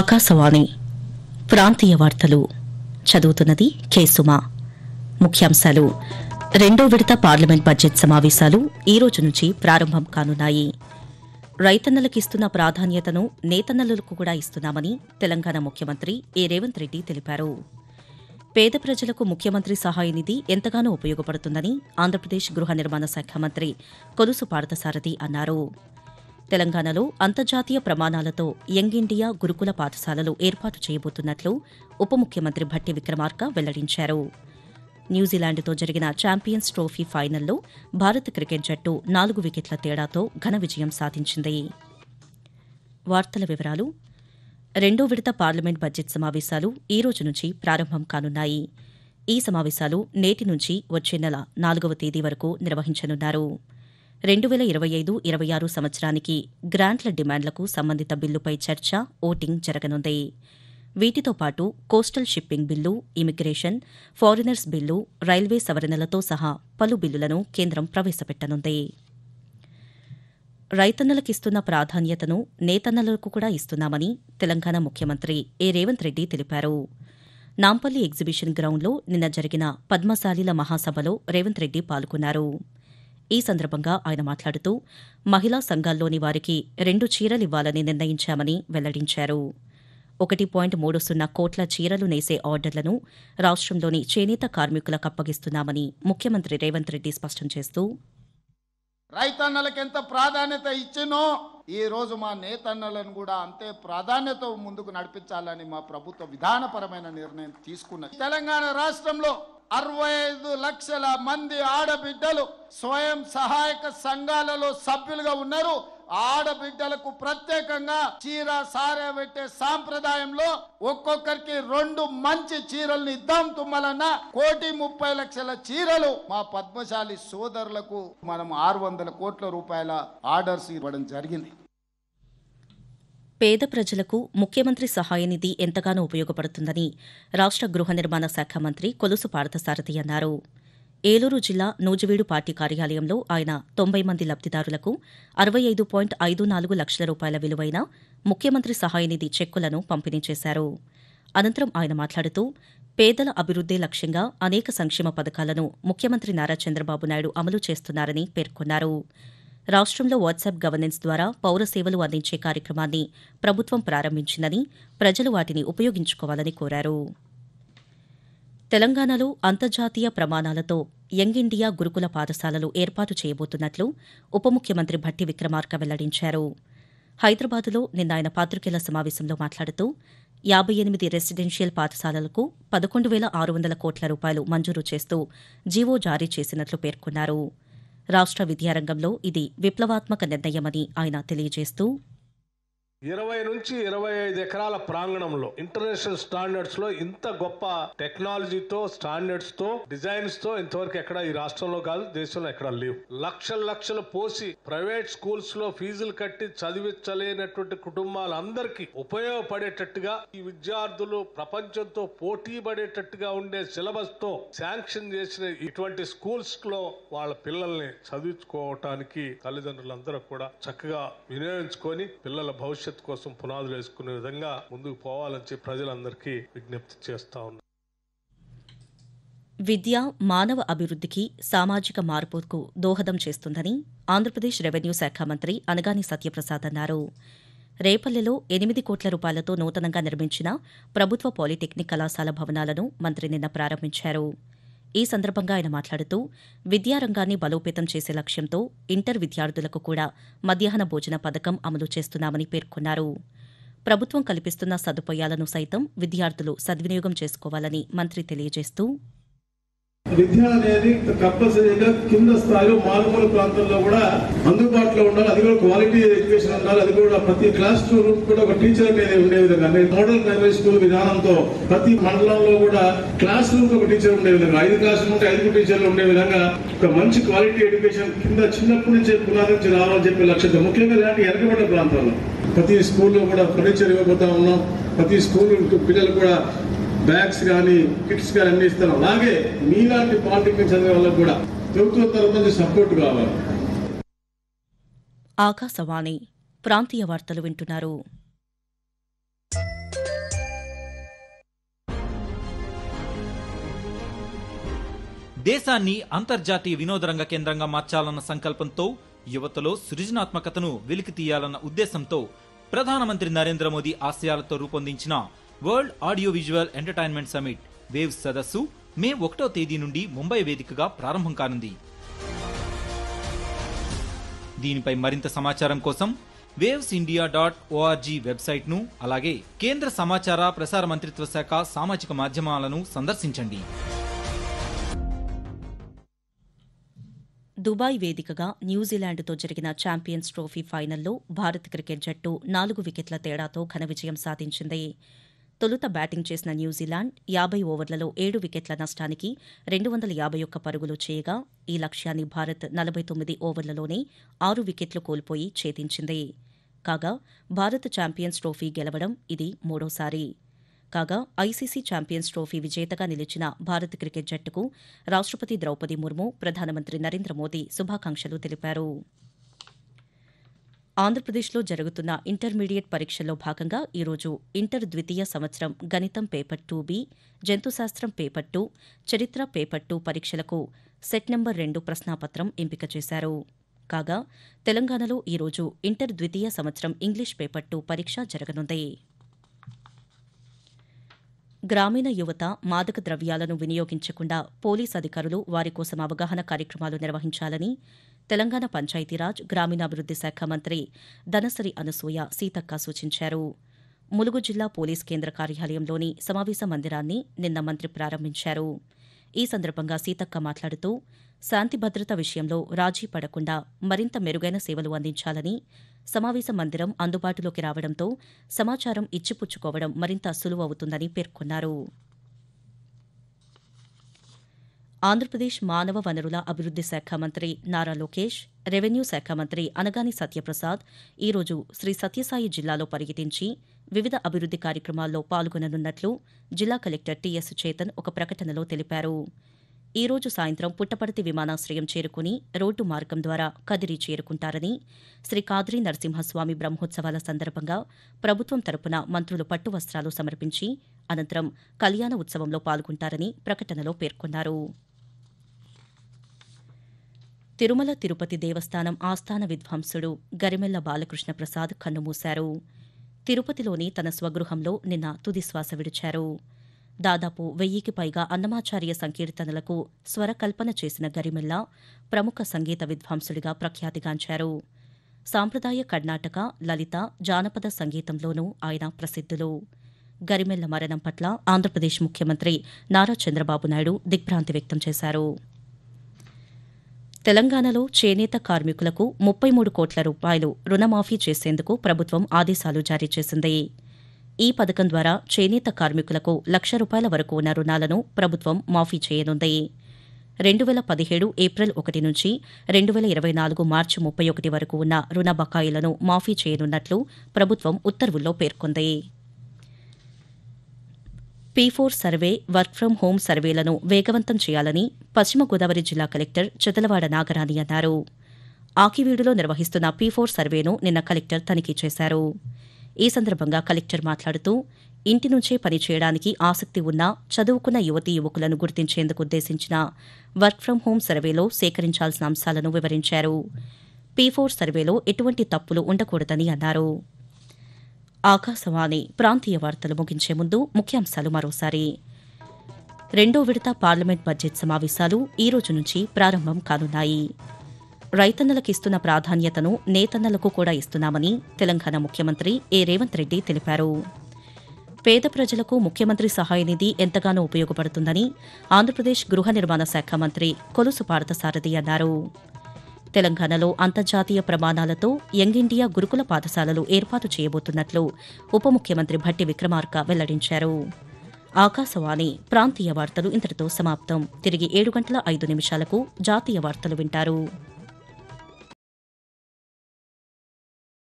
ఆకాశవాణి ప్రాంతీయ వార్తలు చదువుతున్నది కేసుమా. ముఖ్యాంశాలు: రెండో విడత పార్లమెంట్ బడ్జెట్ సమావేశాలు ఈ రోజు నుంచి ప్రారంభం కానున్నాయి. రైతన్నలకిస్తున్న ప్రాధాన్యతను నేతన్నలకు కూడా ఇస్తున్నామని తెలంగాణ ముఖ్యమంత్రి రేవంత్ రెడ్డి తెలిపారు. పేద ప్రజలకు ముఖ్యమంత్రి సహాయ నిధి ఎంతగానో ఉపయోగపడుతుందని ఆంధ్రప్రదేశ్ గృహ నిర్మాణ శాఖ మంత్రి కొలుసు పార్థసారథి అన్నారు. తెలంగాణలో అంతర్జాతీయ ప్రమాణాలతో యంగ్ ఇండియా గురుకుల పాఠశాలలు ఏర్పాటు చేయబోతున్నట్లు ఉప ముఖ్యమంత్రి భట్టి విక్రమార్క వెల్లడించారు. న్యూజిలాండ్తో జరిగిన ఛాంపియన్స్ ట్రోఫీ ఫైనల్లో భారత క్రికెట్ జట్టు 4 వికెట్ల తేడాతో ఘన విజయం సాధించింది. వార్తల వివరాలు: రెండో విడత పార్లమెంట్ బడ్జెట్ సమావేశాలు ఈ రోజు నుంచి ప్రారంభం కానున్నాయి. ఈ సమావేశాలు నేటి నుంచి వచ్చే నెల 4వ తేదీ వరకు నిర్వహించనున్నారు. 2025-26 సంవత్సరానికి గ్రాంట్ల డిమాండ్లకు సంబంధిత బిల్లుపై చర్చ, ఓటింగ్ జరగనుంది. వీటితో పాటు coastal shipping bill, immigration, foreigners bill, railway సవరణలతో సహా పలు బిల్లులను కేంద్రం ప్రవేశపెట్టనుంది. రైతన్నలకిస్తున్న ప్రాధాన్యతను నేతన్నలకు కూడా ఇస్తున్నామని తెలంగాణ ముఖ్యమంత్రి రేవంత్ రెడ్డి తెలిపారు. నాంపల్లి ఎగ్జిబిషన్ గ్రౌండ్లో నిన్న జరిగిన పద్మశాలీల మహాసభలో రేవంత్ రెడ్డి పాల్గొన్నారు. ఈ సందర్భంగా ఆయన మాట్లాడుతూ మహిళా సంఘాల్లోని వారికి 2 చీరలివ్వాలని నిర్ణయించామని వెల్లడించారు. 1.30 కోట్ల చీరలు నేసే ఆర్డర్లను రాష్ట్రంలోని చేనేత కార్మికులకు అప్పగిస్తున్నామని ముఖ్యమంత్రి రేవంత్ రెడ్డి స్పష్టం చేస్తూ, రైతన్నలకు ఎంత ప్రాధాన్యత ఇచ్చినో ఈ రోజు మా నేతన్నలను కూడా అంతే ప్రాధాన్యత ముందుకు నడిపించాలని మా ప్రభుత్వ విధానపరమైన నిర్ణయం తీసుకున్నది. తెలంగాణ రాష్ట్రంలో 65 లక్షల మంది ఆడబిడ్డలు స్వయం సహాయక సంఘాలలో సభ్యులుగా ఉన్నారు. ఆడబిడ్డలకు ప్రత్యేకంగా చీర సారే పెట్టే సాంప్రదాయంలో ఒక్కొక్కరికి 2 మంచి చీరల్ని ఇద్దాం తుమ్మలన్న 1,30,00,000 చీరలు మా పద్మశాలి సోదరులకు మనం 600 కోట్ల రూపాయల ఆర్డర్స్ ఇవ్వడం జరిగింది. పేద ప్రజలకు ముఖ్యమంత్రి సహాయ నిధి ఎంతగానో ఉపయోగపడుతుందని రాష్ట్ర గృహ నిర్మాణ శాఖ మంత్రి కొలుసు పార్థసారథి అన్నారు. ఏలూరు జిల్లా నూజివీడు పార్టీ కార్యాలయంలో ఆయన 90 మంది లబ్దిదారులకు 65.54 లక్షల రూపాయల విలువైన ముఖ్యమంత్రి సహాయ నిధి చెక్కులను పంపిణీ చేశారు. అనంతరం ఆయన మాట్లాడుతూ పేదల అభివృద్దే లక్ష్యంగా అనేక సంక్షేమ పథకాలను ముఖ్యమంత్రి నారా చంద్రబాబు నాయుడు అమలు చేస్తున్నారని పేర్కొన్నారు. రాష్ట్రంలో వాట్సాప్ గవర్నెన్స్ ద్వారా పౌర సేవలు అందించే కార్యక్రమాన్ని ప్రభుత్వం ప్రారంభించిందని, ప్రజలు వాటిని ఉపయోగించుకోవాలని కోరారు. తెలంగాణలో అంతర్జాతీయ ప్రమాణాలతో యంగ్ ఇండియా గురుకుల పాఠశాలలు ఏర్పాటు చేయబోతున్నట్లు ఉప ముఖ్యమంత్రి భట్టి విక్రమార్క వెల్లడించారు. హైదరాబాదులో నిన్న ఆయన పాత్రికేయుల సమావేశంలో మాట్లాడుతూ 58 రెసిడెన్షియల్ పాఠశాలలకు 11,600 కోట్ల రూపాయలు మంజూరు చేస్తూ జీవో జారీ చేసినట్లు పేర్కొన్నారు. రాష్ట్ర విద్యారంగంలో ఇది విప్లవాత్మక నిర్ణయమని ఆయన తెలియజేస్తూ, 20 నుంచి 25 ఎకరాల ప్రాంగణంలో ఇంటర్నేషనల్ స్టాండర్డ్స్ లో ఇంత గొప్ప టెక్నాలజీతో, స్టాండర్డ్స్ తో, డిజైన్స్ తో ఇంతవరకు ఎక్కడ ఈ రాష్ట్రంలో కాదు, దేశంలో ఎక్కడ లేవు. లక్షలు పోసి ప్రైవేట్ స్కూల్స్ లో ఫీజులు కట్టి చదివించలేనటువంటి కుటుంబాలందరికీ ఉపయోగపడేటట్టుగా ఈ విద్యార్థులు ప్రపంచంతో పోటీ పడేటట్టుగా ఉండే సిలబస్ తో శాంక్షన్ చేసిన ఇటువంటి స్కూల్స్ లో వాళ్ళ పిల్లల్ని చదివించుకోవటానికి తల్లిదండ్రులందరూ కూడా చక్కగా వినియోగించుకొని పిల్లల భవిష్యత్తు కోసం పునాదులు వేసుకునే విధంగా ముందుకు పోవాలని చెప్పి ప్రజలందరికీ విజ్ఞప్తి చేస్తా ఉన్నారు. విద్య మానవ అభివృద్ధికి, సామాజిక మార్పుకు దోహదం చేస్తుందని ఆంధ్రప్రదేశ్ రెవెన్యూ శాఖ మంత్రి అనగాని సత్యప్రసాద్ అన్నారు. రేపల్లెలో 8 కోట్ల రూపాయలతో నూతనంగా నిర్మించిన ప్రభుత్వ పాలిటెక్నిక్ కళాశాల భవనాలను మంత్రి నిన్న ప్రారంభించారు. ఈ సందర్భంగా ఆయన మాట్లాడుతూ విద్యారంగాన్ని బలోపేతం చేసే లక్ష్యంతో ఇంటర్ విద్యార్థులకు కూడా మధ్యాహ్న భోజన పథకం అమలు చేస్తున్నామని పేర్కొన్నారు. ప్రభుత్వం కల్పిస్తున్న సదుపాయాలను సైతం విద్యార్థులు సద్వినియోగం చేసుకోవాలని మంత్రి తెలియజేస్తూ, విద్య అనేది కంపల్సరీగా కింద స్థాయిలో మారుమూల ప్రాంతాల్లో కూడా అందుబాటులో ఉండాలి. అది కూడా క్వాలిటీ ఎడ్యుకేషన్ ఉండాలి. అది కూడా ప్రతి క్లాస్ రూమ్ కూడా ఒక టీచర్ అనేది ఉండే విధంగా మోడల్ ప్రైమరీ స్కూల్ విధానంతో ప్రతి మండలంలో కూడా క్లాస్ రూమ్ ఒక టీచర్ ఉండే విధంగా 5 క్లాస్ రూమ్ ఉంటే 5 టీచర్లు ఉండే విధంగా ఒక మంచి క్వాలిటీ ఎడ్యుకేషన్ కింద చిన్నప్పటి నుంచే పునాది నుంచి రావాలని చెప్పే లక్ష్యంతో ముఖ్యంగా ఇలాంటి వెనకబడ్డ ప్రాంతాల్లో ప్రతి స్కూల్లో కూడా ఫర్నిచర్ ఇవ్వబోతా ఉన్నాం. ప్రతి స్కూల్ పిల్లలు కూడా బ్యాగ్స్ కానీ కిట్స్ కానీ అన్ని ఇస్తాను. అలాగే మీలాంటి పాలిటెక్నిక్ చదివే వాళ్ళకు కూడా ప్రభుత్వం తరఫు నుంచి సపోర్ట్ కావాలి. ఆకాశవాణి ప్రాంతీయ వార్తలు వింటున్నారు. దేశాన్ని అంతర్జాతీయ వినోదరంగ కేంద్రంగా మార్చాలన్న సంకల్పంతో యువతలో సృజనాత్మకతను వెలికి తీయాలన్న ఉద్దేశంతో ప్రధానమంత్రి నరేంద్ర మోదీ ఆశయాలతో రూపొందించిన world audio visual entertainment summit waves సదస్సు మే 1వ తేదీ నుండి ముంబై వేదికగా ప్రారంభం కానుంది. దీనిపై మరింత సమాచారం కోసం wavesindia.org వెబ్సైట్ను అలాగే కేంద్ర సమాచార ప్రసార మంత్రిత్వ శాఖ సామాజిక మాధ్యమాలను సందర్శించండి. దుబాయ్ వేదికగా న్యూజిలాండ్తో జరిగిన ఛాంపియన్స్ ట్రోఫీ ఫైనల్లో భారత్ క్రికెట్ జట్టు 4 వికెట్ల తేడాతో ఘన విజయం సాధించింది. తొలుత బ్యాటింగ్ చేసిన న్యూజిలాండ్ 50 ఓవర్లలో 7 వికెట్ల నష్టానికి 251 పరుగులు చేయగా ఈ లక్ష్యాన్ని భారత్ 49 ఓవర్లలోనే 6 వికెట్లు కోల్పోయి ఛేదించింది. కాగా భారత్ ఛాంపియన్స్ ట్రోఫీ గెలవడం ఇది మూడోసారి. కాగా ఐసీసీ ఛాంపియన్స్ ట్రోఫీ విజేతగా నిలిచిన భారత్ క్రికెట్ జట్టుకు రాష్టపతి ద్రౌపది ముర్ము, ప్రధానమంత్రి నరేంద్ర మోదీ శుభాకాంక్షలు తెలిపారు. ఆంధ్రప్రదేశ్లో జరుగుతున్న ఇంటర్మీడియట్ పరీక్షల్లో భాగంగా ఈరోజు ఇంటర్ ద్వితీయ సంవత్సరం గణితం పేపర్ 2B, జంతుశాస్త్రం పేపర్ 2, చరిత్ర పేపర్ 2 పరీక్షలకు సెట్ నెంబర్ 2 ప్రశ్నాపత్రం ఎంపిక చేశారు. కాగా తెలంగాణలో ఈరోజు ఇంటర్ ద్వితీయ సంవత్సరం ఇంగ్లీష్ పేపర్ 2 పరీక్ష జరగనుంది. గ్రామీణ యువత మాదక ద్రవ్యాలను వినియోగించకుండా పోలీస్ అధికారులు వారి కోసం అవగాహన కార్యక్రమాలు నిర్వహించాలని తెలంగాణ పంచాయతీరాజ్ గ్రామీణాభివృద్ది శాఖ మంత్రి దనసరి అనసూయ సీతక్క సూచించారు. ములుగు జిల్లా పోలీస్ కేంద్ర కార్యాలయంలోని సమావేశ మందిరాన్ని నిన్న మంత్రి ప్రారంభించారు. ఈ సందర్భంగా సీతక్క మాట్లాడుతూ శాంతి భద్రత విషయంలో రాజీ పడకుండా మరింత మెరుగైన సేవలు అందించాలని, సమావేశ మందిరం అందుబాటులోకి రావడంతో సమాచారం ఇచ్చిపుచ్చుకోవడం మరింత సులువవుతుందని పేర్కొన్నారు. ఆంధ్రప్రదేశ్ మానవ వనరుల అభివృద్ది శాఖ మంత్రి నారా లోకేష్, రెవెన్యూ శాఖ మంత్రి అనగాని సత్యప్రసాద్ ఈరోజు శ్రీ సత్యసాయి జిల్లాలో పర్యటించి వివిధ అభివృద్ది కార్యక్రమాల్లో పాల్గొననున్నట్లు జిల్లా కలెక్టర్ టీఎస్ చేతన్ ఒక ప్రకటనలో తెలిపారు. ఈ రోజు సాయంత్రం పుట్టపర్తి విమానాశ్రయం చేరుకుని రోడ్డు మార్గం ద్వారా కదిరి చేరుకుంటారని, శ్రీ కాద్రి నరసింహస్వామి బ్రహ్మోత్సవాల సందర్భంగా ప్రభుత్వం తరపున మంత్రులు పట్టు వస్త్రాలు సమర్పించి అనంతరం కళ్యాణ ఉత్సవంలో పాల్గొంటారని ప్రకటనలో పేర్కొన్నారు. తిరుమల తిరుపతి దేవస్థానం ఆస్థాన విద్వాంసుడు గరిమెల్ల బాలకృష్ణ ప్రసాద్ కన్నుమూశారు. తిరుపతిలోని తన స్వగృహంలో నిన్న తుదిశ్వాస విడిచారు. దాదాపు 1000కి పైగా అన్నమాచార్య సంకీర్తనలకు స్వరకల్పన చేసిన గరిమెల్ల ప్రముఖ సంగీత విద్వాంసుడిగా ప్రఖ్యాతిగాంచారు. సాంప్రదాయ కర్ణాటక, లలిత, జానపద సంగీతంలోనూ ఆయన ప్రసిద్ధులు. గరిమెల్ల మరణం పట్ల ఆంధ్రప్రదేశ్ ముఖ్యమంత్రి నారా చంద్రబాబు నాయుడు దిగ్భ్రాంతి వ్యక్తం చేశారు. తెలంగాణలో చేనేత కార్మికులకు 33 కోట్ల రూపాయలు రుణమాఫీ చేసేందుకు ప్రభుత్వం ఆదేశాలు జారీ చేసింది. ఈ పథకం ద్వారా చేనేత కార్మికులకు ₹1,00,000 వరకు ఉన్న రుణాలను ప్రభుత్వం మాఫీ చేయనుంది. 2017 ఏప్రిల్ 1 నుంచి 2024 మార్చి 31 వరకు ఉన్న రుణ బకాయిలను మాఫీ చేయనున్నట్లు ప్రభుత్వం ఉత్తర్వుల్లో పేర్కొంది. P4 survey, work from home సర్వేలను వేగవంతం చేయాలని పశ్చిమ గోదావరి జిల్లా కలెక్టర్ చదలవాడ నాగరాణి అన్నారు. ఆకివీడులో నిర్వహిస్తున్న P4 సర్వేను నిన్న కలెక్టర్ తనిఖీ చేశారు. ఈ సందర్భంగా కలెక్టర్ మాట్లాడుతూ ఇంటి నుంచే పనిచేయడానికి ఆసక్తి ఉన్న చదువుకున్న యువతీ యువకులను గుర్తించేందుకు ఉద్దేశించిన వర్క్ ఫ్రం హోం సర్వేలో సేకరించాల్సిన అంశాలను వివరించారు. P4 సర్వేలో ఎటువంటి తప్పులు ఉండకూడదని అన్నారు. ఆకాశవాణి ప్రాంతీయ వార్తలు ముగించే ముందు ముఖ్యాంశాలు మరోసారి. 2వ విడత పార్లమెంట్ బడ్జెట్ సమావేశాలు ఈ రోజు నుంచి ప్రారంభం కానున్నాయి. రైతన్నలకిస్తున్న ప్రాధాన్యతను నేతన్నలకు కూడా ఇస్తున్నామని తెలంగాణ ముఖ్యమంత్రి రేవంత్ రెడ్డి తెలిపారు. పేద ప్రజలకు ముఖ్యమంత్రి సహాయ నిధి ఎంతగానో ఉపయోగపడుతుందని ఆంధ్రప్రదేశ్ గృహ నిర్మాణ శాఖ మంత్రి కొలుసు పార్థసారథి అన్నారు. తెలంగాణలో అంతర్జాతీయ ప్రమాణాలతో యంగ్ ఇండియా గురుకుల పాఠశాలలు ఏర్పాటు చేయబోతున్నట్లు ఉప ముఖ్యమంత్రి భట్టి విక్రమార్క వెల్లడించారు. ఆకాశవాణి ప్రాంతీయ వార్తలు ఇంతటితో సమాప్తం. తిరిగి 7 గంటల 5 నిమిషాలకు జాతీయ వార్తలు వింటారు.